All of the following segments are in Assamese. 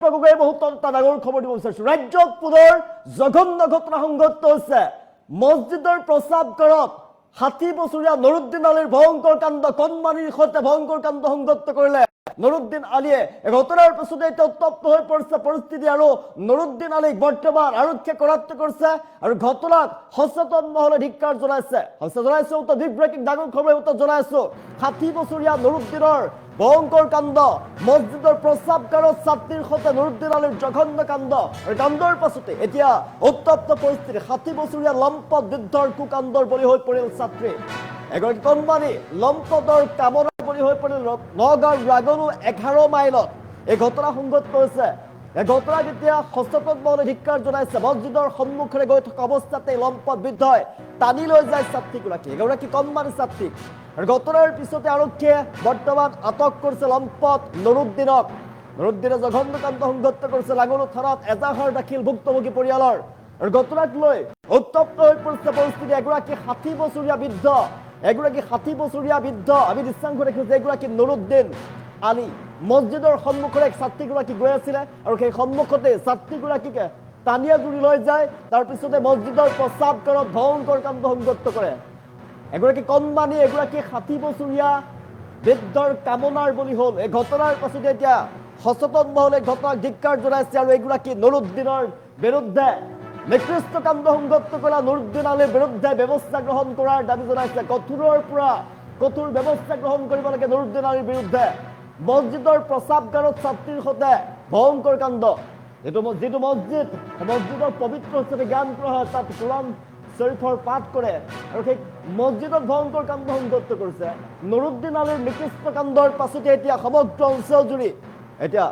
দীপক গগৈ মুহূৰ্তত এটা ডাঙৰ খবৰ দিব বিচাৰিছো। ৰাজ্যত পুনৰ জঘন্য ঘটনা সংঘটিত হৈছে। মছজিদৰ প্ৰস্ৰাৱগাৰত 60 বছৰীয়া নুৰুদ্দিন আলীৰ ভয়ংকৰ কাণ্ড, কণমানিৰ সৈতে ভয়ংকৰ কাণ্ড সংঘটিত কৰিলে নুৰুদ্দিন আলীয়ে। এই ঘটনাৰ পিছতে এতিয়া উত্তপ্ত হৈ পৰিছে পৰিস্থিতি আৰু নুৰুদ্দিন আলীক বৰ্তমান আৰক্ষীয়ে কৰায়ত্ব কৰিছে আৰু ঘটনাক সচেতন মহলে ধিক্কাৰ জনাইছে। বিগ ব্ৰেকিং ডাঙৰ খবৰ জনাইছো। 60 বছৰীয়া নুৰুদ্দিনৰ ভয়ংকৰ কাণ্ড, মছজিদৰ প্ৰস্ৰাৱগাৰত ছাত্ৰীৰ সৈতে নুৰুদ্দিন আলীৰ জঘন্য কাণ্ড আৰু কাণ্ডৰ পাছতে এতিয়া উত্তপ্ত পৰিস্থিতি। 60 বছৰীয়া লম্পট বৃদ্ধৰ কুকাণ্ডৰ বলি হৈ পৰিল ছাত্ৰী। এগৰাকী কণমানি লম্পটৰ কামনাৰ বলি হৈ পৰিল নগাঁৱৰ ৰাগনু 11 মাইলত এই ঘটনা সংঘটিত হৈছে। এই ঘটনাক এতিয়া সচেতন মহলে ধিক্কাৰ জনাইছে। মছজিদৰ সন্মুখেৰে গৈ থকা অৱস্থাতে লম্পট বৃদ্ধই টানি লৈ যায় ছাত্ৰীগৰাকী, এগৰাকী কণমানি ছাত্ৰীক। আৰু ঘটনাৰ পিছতে আৰক্ষীয়ে বৰ্তমান আটক কৰিছে লম্পট নুৰুদ্দিনক। নুৰুদ্দিনে জঘন্য কাণ্ড সংঘটিত কৰিছে ৰাগনু থানাত এজাহাৰ দাখিল ভুক্তভোগী পৰিয়ালৰ। আৰু ঘটনাক লৈ উত্তপ্ত হৈ পৰিছে পৰিস্থিতি। এগৰাকী 60 বছৰীয়া বৃদ্ধ আমি দৃশ্যাংশ দেখিছো। এগৰাকী নুৰুদ্দিন আলী মছজিদৰ সন্মুখৰে ছাত্ৰীগৰাকী গৈ আছিলে আৰু সেই সন্মুখতে ছাত্ৰীগৰাকীকে টানিয়া জুৰি লৈ যায়। তাৰপিছতে মছজিদৰ প্ৰস্ৰাৱগাৰত ভয়ংকৰ কাণ্ড সংঘটিত কৰে। এগৰাকী কণমানি, এগৰাকী 60 বছৰীয়া বৃদ্ধৰ কামনাৰ বলি হ'ল। এই ঘটনাৰ পাছতে এতিয়া সচেতন মহলে ঘটনাক ধিক্কাৰ জনাইছে আৰু এগৰাকী নুৰুদ্দিনৰ বিৰুদ্ধে নিকৃষ্ট কাণ্ড সংঘটিত কৰা নুৰুদ্দিন আলীৰ বিৰুদ্ধে ব্যৱস্থা গ্ৰহণ কৰাৰ দাবী জনাইছে। কঠোৰৰ পৰা কঠোৰ ব্যৱস্থা গ্ৰহণ কৰিব লাগে নুৰুদ্দিন আলীৰ বিৰুদ্ধে। মছজিদৰ প্ৰস্ৰাৱগাৰত ছাত্ৰীৰ সৈতে ভয়ংকৰ কাণ্ড, যিটো মছজিদৰ পবিত্ৰ হিচাপে জ্ঞান কৰা হয়, তাত কোৰাণ শৰীফৰ পাঠ কৰে আৰু সেই মছজিদত ভয়ংকৰ কাণ্ড সংঘটিত কৰিছে। নুৰুদ্দিন আলীৰ নিকৃষ্ট কাণ্ডৰ পাছতে এতিয়া সমগ্ৰ অঞ্চল জুৰি এতিয়া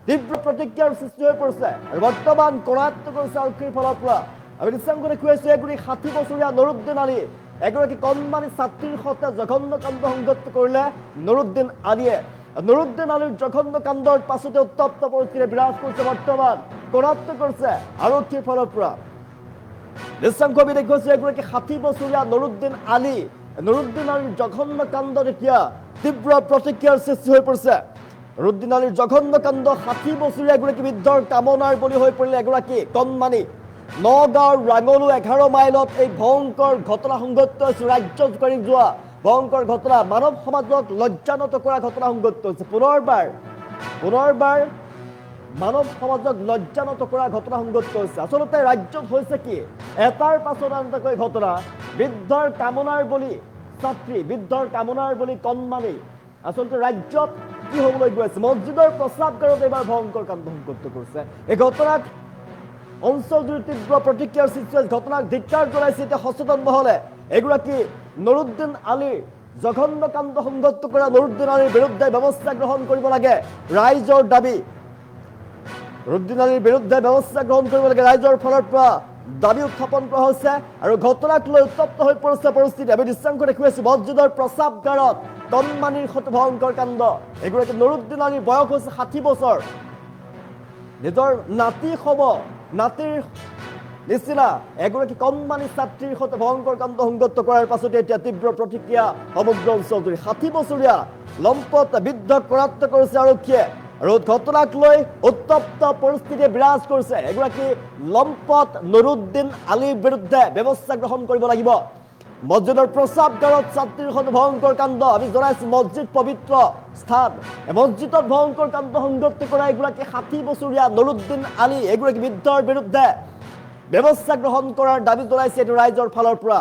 তীব্ৰ প্ৰতিক্ৰিয়াৰ সৃষ্টি হৈ পৰিছে আৰু বৰ্তমান কৰায়ত্ব কৰিছে আৰক্ষীৰ ফালৰ পৰা। আমি দৃশ্যাংশ দেখুৱাইছো। এগৰাকী 60 বছৰীয়া নুৰুদ্দিন আলী এগৰাকী কণমানি ছাত্ৰীৰ সৈতে জঘন্য কাণ্ড সংঘটিত কৰিলে নুৰুদ্দিন আলীয়ে। নুৰুদ্দিন আলীৰ জঘন্য কাণ্ডৰ পাছতে উত্তপ্ত পৰিস্থিতি বিৰাজ কৰিছে। বৰ্তমান কৰায়ত্ব কৰিছে আৰক্ষীৰ ফালৰ পৰা। দৃশ্যাংশ আমি দেখুৱাইছো। এগৰাকী 60 বছৰীয়া নুৰুদ্দিন আলীৰ জঘন্য কাণ্ডত এতিয়া তীব্ৰ প্ৰতিক্ৰিয়াৰ সৃষ্টি হৈ পৰিছে। নুৰুদ্দিন আলীৰ জঘন্য কাণ্ড, 60 বছৰীয়া এগৰাকী বৃদ্ধৰ কামনাৰ বলি হৈ পৰিলে এগৰাকী কণমানি। নগাঁৱৰ ৰাগনু 11 মাইলত এই ভয়ংকৰ ঘটনা সংঘটিত হৈছে। ৰাজ্য জোকাৰি যোৱা ভয়ংকৰ ঘটনা, মানৱ সমাজক লজ্জানত কৰা ঘটনা সংঘটিত হৈছে। পুনৰবাৰ মানৱ সমাজক লজ্জানত কৰা ঘটনা সংঘটিত হৈছে। আচলতে ৰাজ্যত হৈছে কি এটাৰ পাছত আনটাকৈ ঘটনা। বৃদ্ধৰ কামনাৰ বলি ছাত্ৰী, বৃদ্ধৰ কামনাৰ বলি কণমানি। আচলতে ৰাজ্যত কি হবলৈ গৈ আছে? মছজিদৰ প্ৰস্ৰাৱগাৰত এইবাৰ ভয়ংকৰ কাণ্ড সংঘটিত কৰিছে। এই ঘটনাক অঞ্চল জুৰি তীব্ৰ প্ৰতিক্ৰিয়াৰ সৃষ্টি হৈছে। ঘটনাক ধিক্কাৰ জনাইছে এতিয়া সচেতন মহলে। এগৰাকী নুৰুদ্দিন আলীৰ জঘন্য কাণ্ড সংঘটিত কৰা নুৰুদ্দিন আলীৰ বিৰুদ্ধে ব্যৱস্থা গ্ৰহণ কৰিব লাগে ৰাইজৰ দাবী। নুৰুদ্দিন আলীৰ বিৰুদ্ধে ব্যৱস্থা গ্ৰহণ কৰিব লাগে ৰাইজৰ ফালৰ পৰা দাবী উত্থাপন কৰা হৈছে আৰু ঘটনাক লৈ উত্তপ্ত হৈ পৰিছে পৰিস্থিতি। আমি দৃশ্যাংশ দেখুৱাইছো। মছজিদৰ প্ৰস্ৰাৱগাৰত কণমানিৰ সৈতে ভয়ংকৰ কাণ্ড। এগৰাকী নুৰুদ্দিন আলীৰ বয়স হৈছে 60 বছৰ। নিজৰ নাতিৰ নিচিনা এগৰাকী কণমানি ছাত্ৰীৰ সৈতে ভয়ংকৰ কাণ্ড সংঘটিত কৰাৰ পাছতে এতিয়া তীব্ৰ প্ৰতিক্ৰিয়া সমগ্ৰ অঞ্চল জুৰি। 60 বছৰীয়া লম্পট বৃদ্ধক কৰায়ত্ব কৰিছে আৰক্ষীয়ে আৰু ঘটনাক লৈ উত্তপ্ত পৰিস্থিতি বিৰাজ কৰিছে। এগৰাকী লম্পট নুৰুদ্দিন আলীৰ বিৰুদ্ধে ব্যৱস্থা গ্ৰহণ কৰিব লাগিব। মছজিদৰ প্ৰস্ৰাৱগাৰত ছাত্ৰীৰ সৈতে ভয়ংকৰ কাণ্ড। আমি জনাইছো মছজিদ পবিত্ৰ স্থান। মছজিদত ভয়ংকৰ কাণ্ড সংঘটিত কৰা এগৰাকী 60 বছৰীয়া নুৰুদ্দিন আলী এগৰাকী বৃদ্ধৰ বিৰুদ্ধে ব্যৱস্থা গ্ৰহণ কৰাৰ দাবী জনাইছে এইটো ৰাইজৰ ফালৰ পৰা।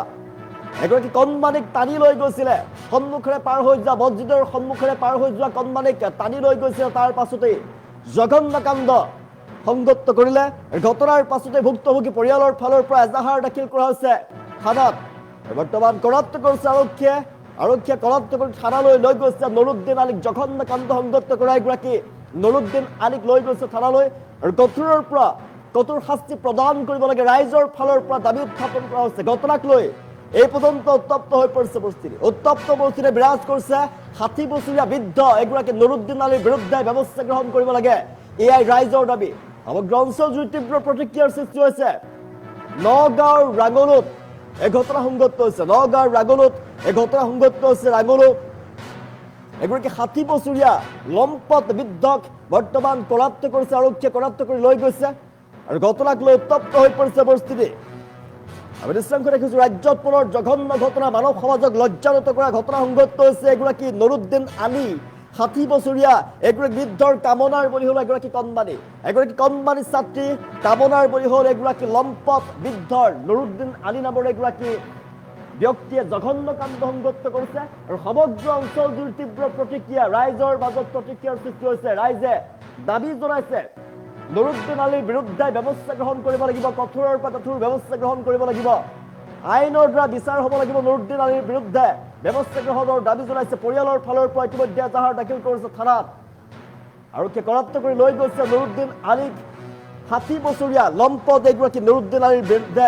এগৰাকী কণমানিক টানি লৈ গৈছিলে সন্মুখেৰে পাৰ হৈ যোৱা, মছজিদৰ সন্মুখেৰে পাৰ হৈ যোৱা কণমানিক টানি লৈ গৈছিলে। তাৰ পাছতেই জঘন্য কাণ্ড সংঘটিত কৰিলে। ঘটনাৰ পাছতে ভুক্তভোগী পৰিয়ালৰ ফালৰ পৰা এজাহাৰ দাখিল কৰা হৈছে থানাত। বৰ্তমান কৰায়ত্ব কৰিছে আৰক্ষীয়ে কৰায়ত্ব কৰি থানালৈ লৈ গৈছে নুৰুদ্দিন আলীক। জঘন্য কাণ্ড সংঘটিত কৰা এগৰাকী নুৰুদ্দিন আলীক লৈ গৈছে থানালৈ আৰু কঠোৰৰ পৰা কঠোৰ শাস্তি প্ৰদান কৰিব লাগে ৰাইজৰ ফালৰ পৰা দাবী উত্থাপন কৰা হৈছে। ঘটনাক লৈ এই পৰ্যন্ত উত্তপ্ত হৈ পৰিছে পৰিস্থিতি। উত্তপ্ত পৰিস্থিতি বিৰাজ কৰিছে। 60 বছৰীয়া বৃদ্ধ এগৰাকী নুৰুদ্দিন আলীৰ বিৰুদ্ধে ব্যৱস্থা গ্ৰহণ কৰিব লাগে, এয়াই ৰাইজৰ দাবী। সমগ্ৰ অঞ্চল জুৰি তীব্ৰ প্ৰতিক্ৰিয়াৰ সৃষ্টি হৈছে। নগাঁৱৰ ৰাগনুত এই ঘটনা সংঘটিত হৈছে। ৰাগনুত এগৰাকী 60 বছৰীয়া লম্পট বৃদ্ধক বৰ্তমান কৰাপ্ত কৰিছে, আৰক্ষীয়ে কৰাপ্ত কৰি লৈ গৈছে আৰু ঘটনাক লৈ উত্তপ্ত হৈ পৰিছে পৰিস্থিতি। আমি দৃশ্যাংশ দেখিছোঁ ৰাজ্যত পুনৰ জঘন্য ঘটনা, মানৱ সমাজক লজ্জানত কৰা ঘটনা সংঘটিত হৈছে। এগৰাকী নুৰুদ্দিন আলী 60 বছৰীয়া এগৰাকী বৃদ্ধৰ কামনাৰ বলি হ'ল এগৰাকী কণমানি ছাত্ৰী, কামনাৰ বলি হ'ল এগৰাকী লম্পট বৃদ্ধৰ নুৰুদ্দিন আলী নামৰ এগৰাকী ব্যক্তিয়ে জঘন্য কাণ্ড সংঘটিত কৰিছে আৰু সমগ্ৰ অঞ্চলটোৰ তীব্ৰ প্ৰতিক্ৰিয়া, ৰাইজৰ মাজত প্ৰতিক্ৰিয়াৰ সৃষ্টি হৈছে। ৰাইজে দাবী জনাইছে নুৰুদ্দিন আলীৰ বিৰুদ্ধে ব্যৱস্থা গ্ৰহণ কৰিব লাগিব, কঠোৰৰ পৰা কঠোৰ ব্যৱস্থা গ্ৰহণ কৰিব লাগিব, আইনৰ দ্বাৰা বিচাৰ হ'ব লাগিব। নুৰুদ্দিন আলীৰ বিৰুদ্ধে ব্যৱস্থা গ্ৰহণৰ দাবী জনাইছে। পৰিয়ালৰ ফালৰ পৰা ইতিমধ্যে এজাহাৰ দাখিল কৰিছে থানাত। আৰক্ষীয়ে কৰাপ্ত কৰি লৈ গৈছে নুৰুদ্দিন আলীক। 60 বছৰীয়া লম্পট এগৰাকী নুৰুদ্দিন আলীৰ বিৰুদ্ধে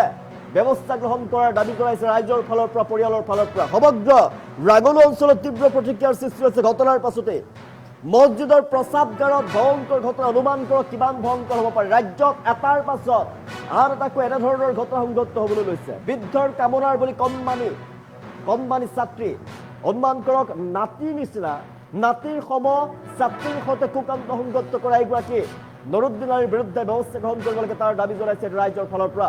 ব্যৱস্থা গ্ৰহণ কৰাৰ দাবী জনাইছে ৰাইজৰ ফালৰ পৰা, পৰিয়ালৰ ফালৰ পৰা। সমগ্ৰ ৰাগলু অঞ্চলত তীব্ৰ প্ৰতিক্ৰিয়াৰ সৃষ্টি হৈছে ঘটনাৰ পাছতে। মছজিদৰ প্ৰস্ৰাৱগাৰত ভয়ংকৰ ঘটনা, অনুমান কৰক কিমান ভয়ংকৰ হ'ব পাৰে। ৰাজ্যত এটাৰ পাছত আন এটাকৈ এনেধৰণৰ ঘটনা সংঘটিত হ'বলৈ লৈছে। বৃদ্ধৰ কামনাৰ বুলি কণমানি ছাত্ৰী, অনুমান কৰক নাতিৰ নিচিনা, নাতিৰ সম ছাত্ৰীৰ সৈতে কুকাণ্ড সংঘটিত কৰা এগৰাকী নুৰুদ্দিন আলীৰ বিৰুদ্ধে ব্যৱস্থা গ্ৰহণ কৰিব লাগে, তাৰ দাবী জনাইছে ৰাইজৰ ফালৰ পৰা।